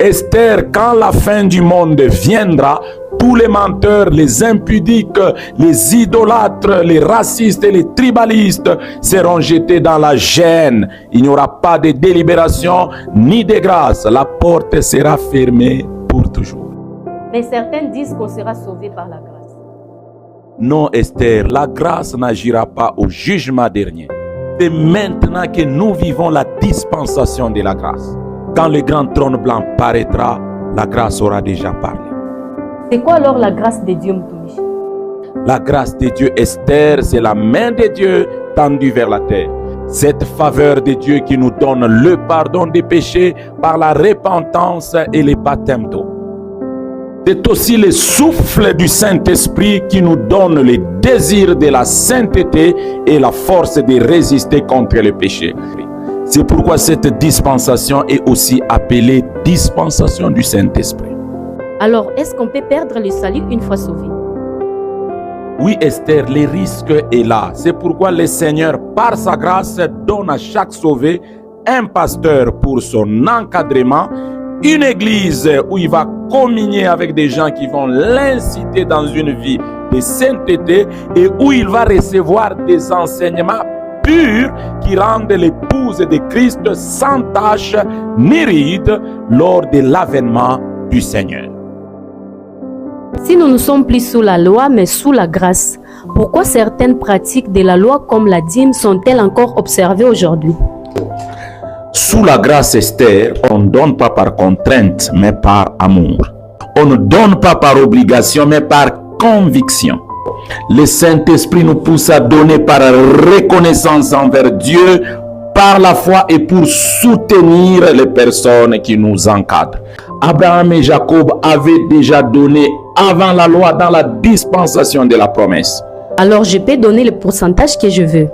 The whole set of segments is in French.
Esther, quand la fin du monde viendra, tous les menteurs, les impudiques, les idolâtres, les racistes et les tribalistes seront jetés dans la gêne. Il n'y aura pas de délibération ni de grâce. La porte sera fermée pour toujours. Mais certains disent qu'on sera sauvé par la grâce. Non, Esther, la grâce n'agira pas au jugement dernier. C'est maintenant que nous vivons la dispensation de la grâce. Quand le grand trône blanc paraîtra, la grâce aura déjà parlé. C'est quoi alors la grâce de Dieu, Mtumishi? La grâce de Dieu, Esther, c'est la main de Dieu tendue vers la terre. Cette faveur de Dieu qui nous donne le pardon des péchés par la repentance et le baptême d'eau. C'est aussi le souffle du Saint-Esprit qui nous donne le désir de la sainteté et la force de résister contre le péché. C'est pourquoi cette dispensation est aussi appelée dispensation du Saint-Esprit. Alors, est-ce qu'on peut perdre le salut une fois sauvé? Oui, Esther, le risque est là. C'est pourquoi le Seigneur, par sa grâce, donne à chaque sauvé un pasteur pour son encadrement, une église où il va communier avec des gens qui vont l'inciter dans une vie de sainteté et où il va recevoir des enseignements purs qui rendent l'épouse de Christ sans tache ni ride lors de l'avènement du Seigneur. Si nous ne sommes plus sous la loi mais sous la grâce, pourquoi certaines pratiques de la loi comme la dîme sont-elles encore observées aujourd'hui? Sous la grâce, Esther, on ne donne pas par contrainte mais par amour. On ne donne pas par obligation mais par conviction. Le Saint-Esprit nous pousse à donner par reconnaissance envers Dieu, par la foi et pour soutenir les personnes qui nous encadrent. Abraham et Jacob avaient déjà donné avant la loi dans la dispensation de la promesse. Alors je peux donner le pourcentage que je veux.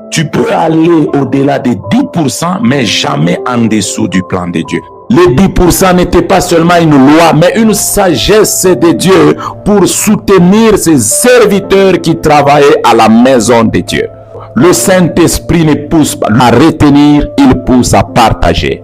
Tu peux aller au-delà de 10%, mais jamais en dessous du plan de Dieu. Les 10% n'étaient pas seulement une loi, mais une sagesse de Dieu pour soutenir ses serviteurs qui travaillaient à la maison de Dieu. Le Saint-Esprit ne pousse pas à retenir, il pousse à partager.